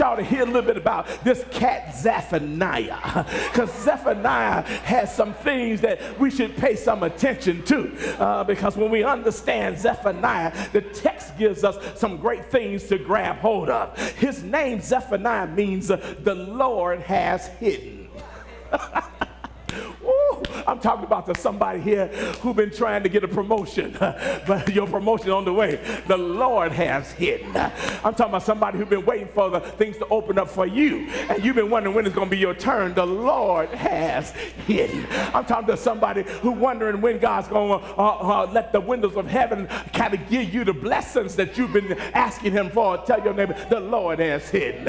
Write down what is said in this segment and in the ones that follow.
y'all to hear a little bit about this cat Zephaniah, because Zephaniah has some things that we should pay some attention to, because when we understand Zephaniah, the text gives us some great things to grab hold of. His name Zephaniah means the Lord has hidden. Woo, I'm talking about to somebody here who've been trying to get a promotion, but your promotion on the way, the Lord has hidden. I'm talking about somebody who's been waiting for the things to open up for you, and you've been wondering when it's going to be your turn. The Lord has hidden. I'm talking to somebody who's wondering when God's going to let the windows of heaven kind of give you the blessings that you've been asking him for. Tell your neighbor, the Lord has hidden.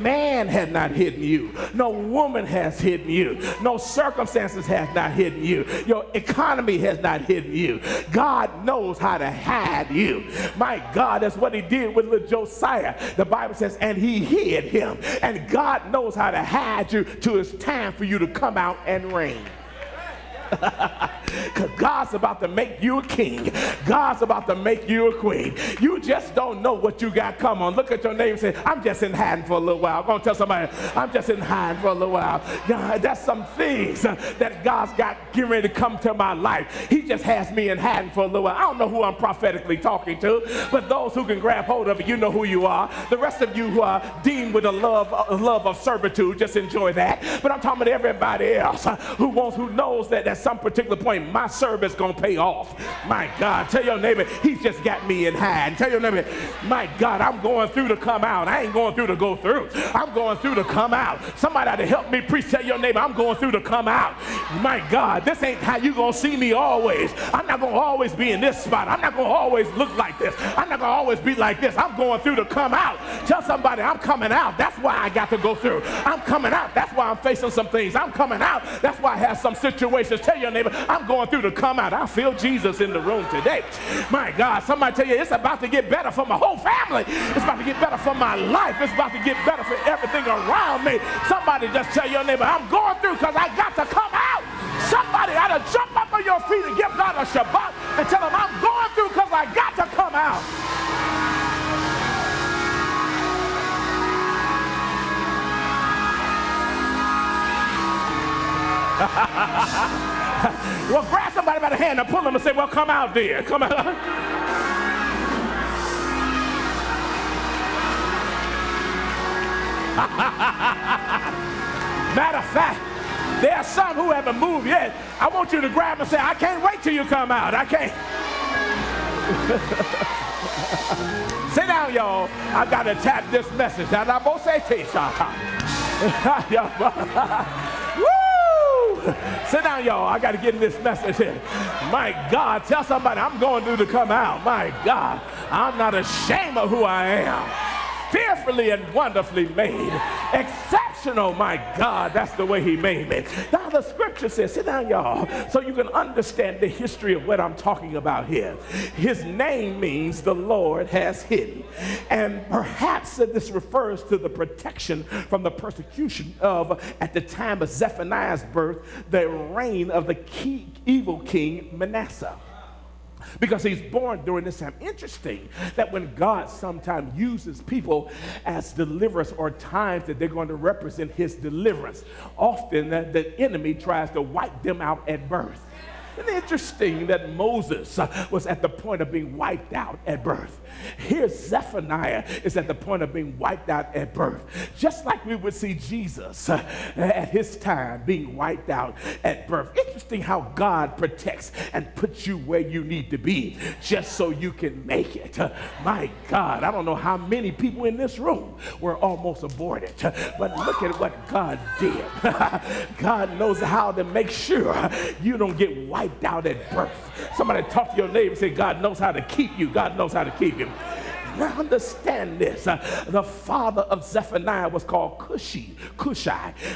Man has not hidden you. No woman has hidden you. No circumstances has not hidden you. Your economy has not hidden you. God knows how to hide you. My God, that's what he did with little Josiah. The Bible says, and he hid him. And God knows how to hide you till it's time for you to come out and reign. Because God's about to make you a king. God's about to make you a queen. You just don't know what you got. Come on, look at your neighbor and say, I'm just in hiding for a little while. I'm going to tell somebody, I'm just in hiding for a little while. God, that's some things that God's got getting ready to come to my life. He just has me in hiding for a little while. I don't know who I'm prophetically talking to, but those who can grab hold of it, you know who you are. The rest of you who are deemed with a love of servitude, just enjoy that. But I'm talking about everybody else who knows that at some particular point, my service gonna pay off. My God, tell your neighbor, he's just got me in hiding. Tell your neighbor, my God, I'm going through to come out. I ain't going through to go through. I'm going through to come out. Somebody ought to help me preach. Tell your neighbor, I'm going through to come out. My God, this ain't how you gonna see me always. I'm not gonna always be in this spot. I'm not gonna always look like this. I'm not gonna always be like this. I'm going through to come out. Tell somebody, I'm coming out. That's why I got to go through. I'm coming out. That's why I'm facing some things. I'm coming out. That's why I have some situations. Tell your neighbor, I'm going through to come out. I feel Jesus in the room today. My God, somebody tell you it's about to get better for my whole family. It's about to get better for my life. It's about to get better for everything around me. Somebody just tell your neighbor, I'm going through because I got to come out. Somebody ought to jump up on your feet and give God a Shabbat and tell him, I'm going through because I got to come out. Well, grab somebody by the hand and pull them and say, well, come out there. Come out. Matter of fact, there are some who haven't moved yet. I want you to grab and say, I can't wait till you come out. I can't. Sit down, y'all. I've got to tap this message. Sit down, y'all. I got to get in this message here. My God, tell somebody I'm going through to come out. My God, I'm not ashamed of who I am. Fearfully and wonderfully made. Exceptional, my God, that's the way he made me. Now the scripture says, sit down, y'all, so you can understand the history of what I'm talking about here. His name means the Lord has hidden. And perhaps this refers to the protection from the persecution of, at the time of Zephaniah's birth, the reign of the evil king Manasseh. Because he's born during this time. Interesting that when God sometimes uses people as deliverers or times that they're going to represent his deliverance, often the enemy tries to wipe them out at birth. It's interesting that Moses was at the point of being wiped out at birth. Here Zephaniah is at the point of being wiped out at birth. Just like we would see Jesus at his time being wiped out at birth. Interesting how God protects and puts you where you need to be just so you can make it. My God, I don't know how many people in this room were almost aborted, but look at what God did. God knows how to make sure you don't get wiped out at birth. Somebody talk to your neighbor and say, God knows how to keep you. God knows how to keep you. Now understand this. The father of Zephaniah was called Cushi,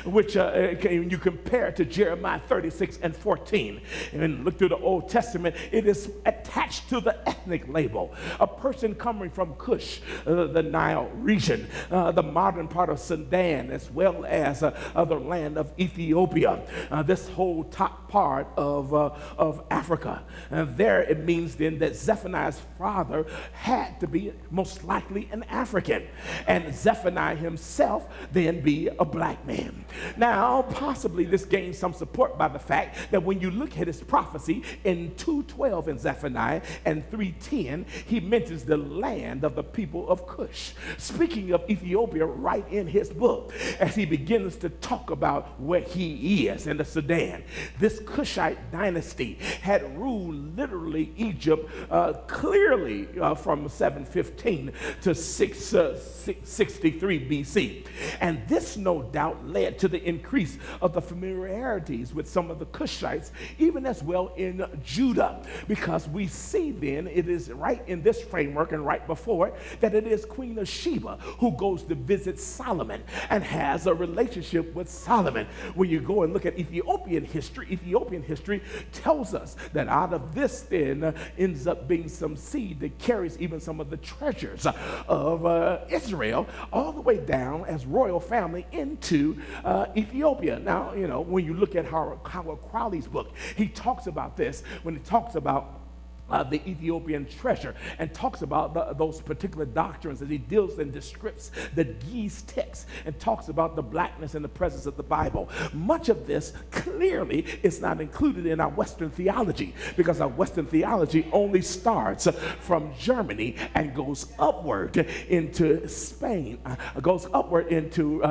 which you compare it to Jeremiah 36 and 14. And look through the Old Testament, it is attached to the ethnic label. A person coming from Cush, the Nile region, the modern part of Sudan, as well as the land of Ethiopia, this whole top part of Africa. There it means then that Zephaniah's father had to be most likely an African, and Zephaniah himself then be a black man. Now, possibly this gains some support by the fact that when you look at his prophecy in 2:12 in Zephaniah and 3:10, he mentions the land of the people of Cush, speaking of Ethiopia right in his book, as he begins to talk about where he is in the Sudan. This Cushite dynasty had ruled literally Egypt clearly from 715 to 663 BC. And this no doubt led to the increase of the familiarities with some of the Cushites, even as well in Judah, because we see then it is right in this framework and right before it that it is Queen of Sheba who goes to visit Solomon and has a relationship with Solomon. When you go and look at Ethiopian history tells us that out of this then ends up being some seed that carries even some of the treasures of Israel all the way down as royal family into Ethiopia. Now, you know, when you look at Howard Crowley's book, he talks about this when he talks about the Ethiopian treasure and talks about those particular doctrines as he deals and descripts the Ge'ez text and talks about the blackness and the presence of the Bible. Much of this clearly is not included in our Western theology, because our Western theology only starts from Germany and goes upward into Spain, goes upward into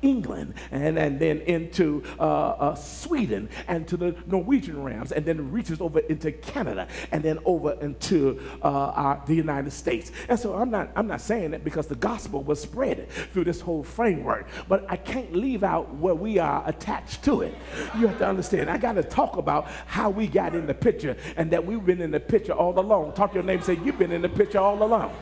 England, and then into Sweden and to the Norwegian realms, and then reaches over into Canada, and then over into the United States. And so I'm not saying that because the gospel was spread through this whole framework, but I can't leave out where we are attached to it. You have to understand, I got to talk about how we got in the picture, and that we've been in the picture all along. Talk to your neighbor and say, you've been in the picture all along.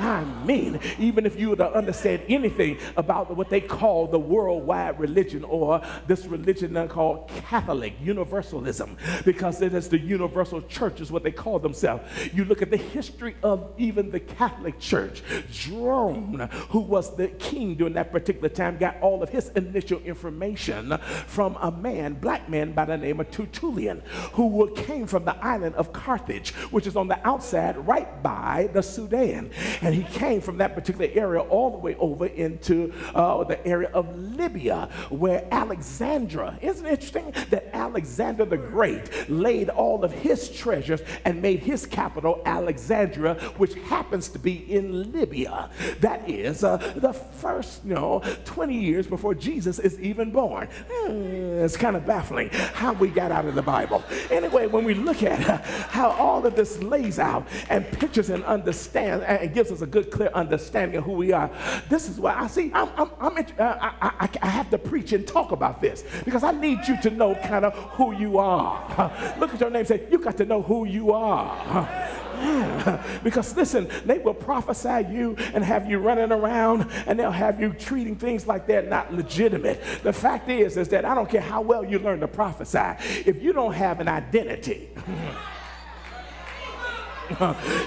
I mean, even if you were to understand anything about what they call the worldwide religion, or this religion called Catholic Universalism, because it is the universal church is what they call themselves. You look at the history of even the Catholic Church. Jerome, who was the king during that particular time, got all of his initial information from a black man by the name of Tertullian, who came from the island of Carthage, which is on the outside right by the Sudan. And he came from that particular area all the way over into the area of Libya, where Alexandra, isn't it interesting that Alexander the Great laid all of his treasures and made his capital Alexandria, which happens to be in Libya. That is the first 20 years before Jesus is even born. It's kind of baffling how we got out of the Bible. Anyway, when we look at how all of this lays out and pictures and understands and gives us a good, clear understanding of who we are, this is why I see I have to preach and talk about this, because I need you to know kind of who you are. Look at your name and say, you got to know who you are. Because listen, they will prophesy you and have you running around, and they'll have you treating things like they're not legitimate. The fact is that I don't care how well you learn to prophesy, if you don't have an identity,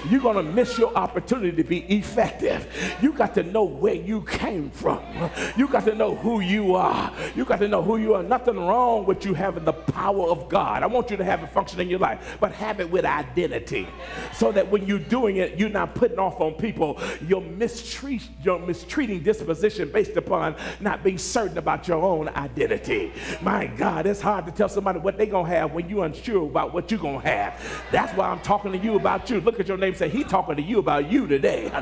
you're going to miss your opportunity to be effective. You got to know where you came from. You got to know who you are. You got to know who you are. Nothing wrong with you having the power of God. I want you to have it function in your life, but have it with identity, so that when you're doing it, you're not putting off on people your mistreating disposition based upon not being certain about your own identity. My God, it's hard to tell somebody what they're going to have when you're unsure about what you're going to have. That's why I'm talking to you about you. Look at your neighbor and say, he's talking to you about you today.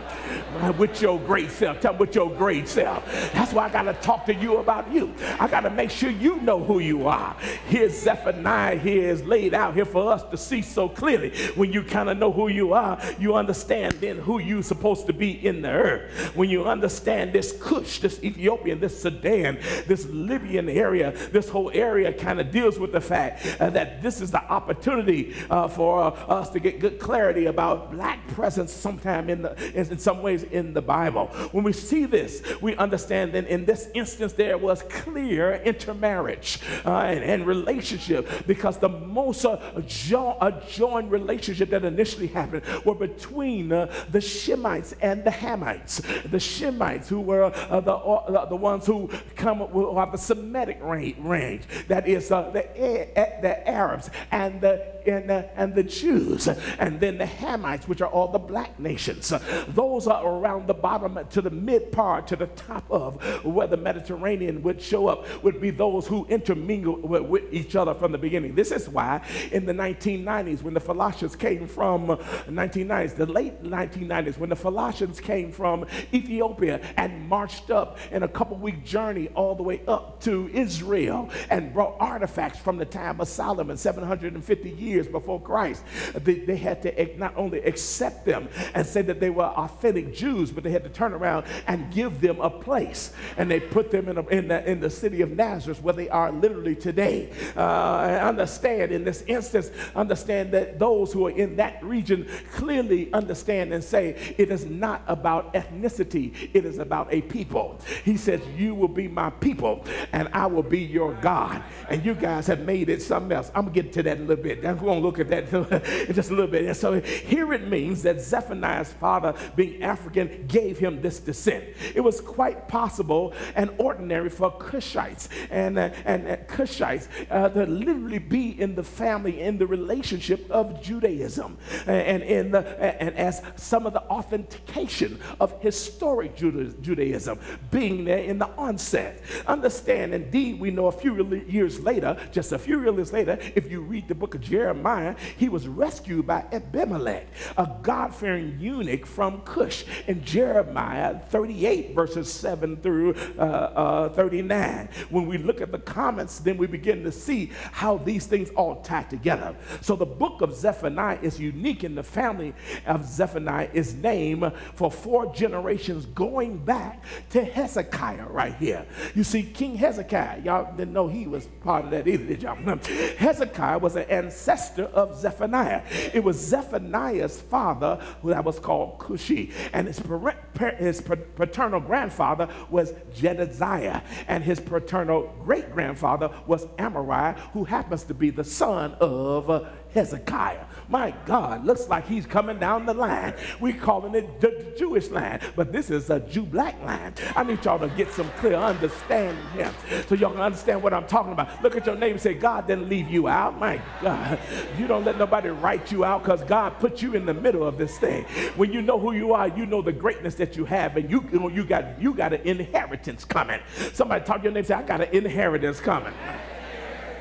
With your great self. Tell him with your great self. That's why I got to talk to you about you. I got to make sure you know who you are. Here's Zephaniah here is laid out here for us to see so clearly. When you kind of know who you are, you understand then who you're supposed to be in the earth. When you understand this Cush, this Ethiopian, this Sudan, this Libyan area, this whole area kind of deals with the fact that this is the opportunity for us to get good clarity about black presence sometime in some ways in the Bible. When we see this, we understand that in this instance there was clear intermarriage and relationship, because the most joined relationship that initially happened were between the Shemites and the Hamites. The Shemites, who were the ones who come with the Semitic range, that is the Arabs and the Jews, and then the Hamites, which are all the black nations. Those are around the bottom to the mid part, to the top of where the Mediterranean would show up, would be those who intermingle with each other from the beginning. This is why in the 1990s, when the Philossians came from the late 1990s, when the Philossians came from Ethiopia and marched up in a couple-week journey all the way up to Israel and brought artifacts from the time of Solomon, 750 years before Christ, they had to not only accept them and say that they were authentic Jews, but they had to turn around and give them a place. And they put them in the city of Nazareth, where they are literally today. Understand in this instance, understand that those who are in that region clearly understand and say it is not about ethnicity, it is about a people. He says, you will be my people and I will be your God. And you guys have made it something else. I'm gonna get to that in a little bit. I'm gonna look at that in just a little bit. And so here it means that Zephaniah's father, being African, gave him this descent. It was quite possible and ordinary for Cushites and Cushites to literally be in the family, in the relationship of Judaism, and as some of the authentication of historic Judaism being there in the onset. Understand, indeed, we know a few years later, just a few years later, if you read the book of Jeremiah, he was rescued by Abimelech, a God-fearing eunuch from Cush, in Jeremiah 38, verses 7 through 39. When we look at the comments, then we begin to see how these things all tie together. So the book of Zephaniah is unique, in the family of Zephaniah is named for 4 generations going back to Hezekiah right here. You see, King Hezekiah, y'all didn't know he was part of that either, did y'all? Hezekiah was an ancestor of Zephaniah. It was Zephaniah's father that was called Cushi, and his paternal grandfather was Jedediah, and his paternal great-grandfather was Amariah, who happens to be the son of Hezekiah. My God, looks like he's coming down the line. We're calling it the Jewish line, but this is a Jew-black line. I need y'all to get some clear understanding here so y'all can understand what I'm talking about. Look at your neighbor and say, God didn't leave you out. My God, you don't let nobody write you out, because God put you in the middle of this thing. When you know who you are, you know the greatness that you have, and you got an inheritance coming. Somebody talk to your neighbor and say, I got an inheritance coming.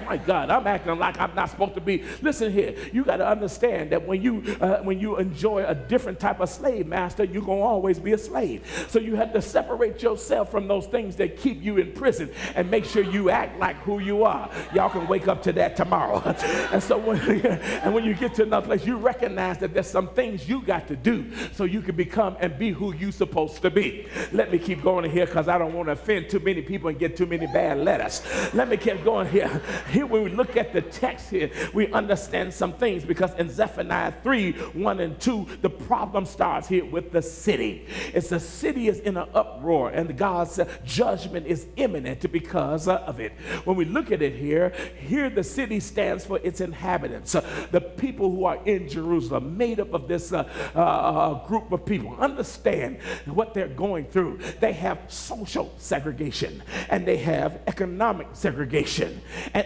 My God, I'm acting like I'm not supposed to be. Listen here, you got to understand that when you enjoy a different type of slave master, you're going to always be a slave. So you have to separate yourself from those things that keep you in prison and make sure you act like who you are. Y'all can wake up to that tomorrow. And so when you get to another place, you recognize that there's some things you got to do so you can become and be who you're supposed to be. Let me keep going here, because I don't want to offend too many people and get too many bad letters. Let me keep going here. Here, when we look at the text here, we understand some things, because in Zephaniah 3, 1 and 2, the problem starts here with the city. It's the city is in an uproar, and God's judgment is imminent because of it. When we look at it here the city stands for its inhabitants, the people who are in Jerusalem, made up of this group of people. Understand what they're going through. They have social segregation, and they have economic segregation,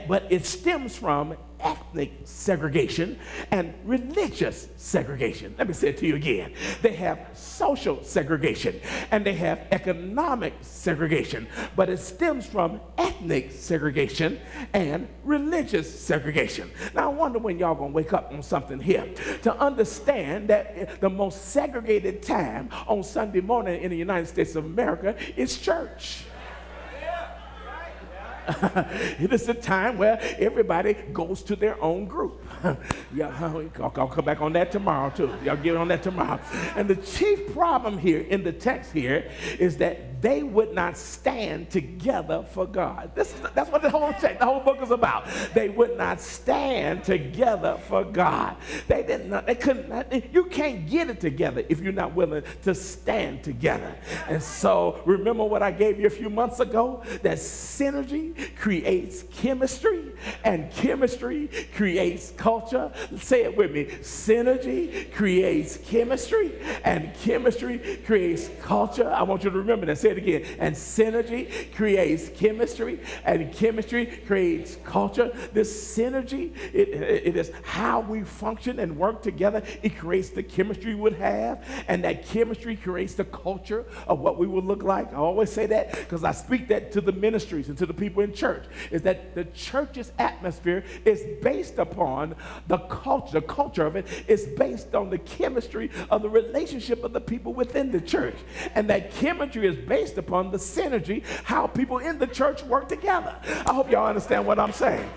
but it stems from ethnic segregation and religious segregation. Let me say it to you again. They have social segregation and they have economic segregation, but it stems from ethnic segregation and religious segregation. Now, I wonder when y'all gonna wake up on something here to understand that the most segregated time on Sunday morning in the United States of America is church. It is a time where everybody goes to their own group. I'll come back on that tomorrow too. Y'all get on that tomorrow. And the chief problem here in the text here is that they would not stand together for God. That's what the whole book is about. They would not stand together for God. They couldn't. You can't get it together if you're not willing to stand together. And so remember what I gave you a few months ago, that synergy creates chemistry, and chemistry creates culture. Say it with me. Synergy creates chemistry, and chemistry creates culture. I want you to remember that. Say it again. And synergy creates chemistry, and chemistry creates culture. This synergy, it is how we function and work together. It creates the chemistry we would have, and that chemistry creates the culture of what we would look like. I always say that because I speak that to the ministries and to the people in church, is that the church's atmosphere is based upon the culture. The culture of it is based on the chemistry of the relationship of the people within the church. And that chemistry is based upon the synergy, how people in the church work together. I hope y'all understand what I'm saying.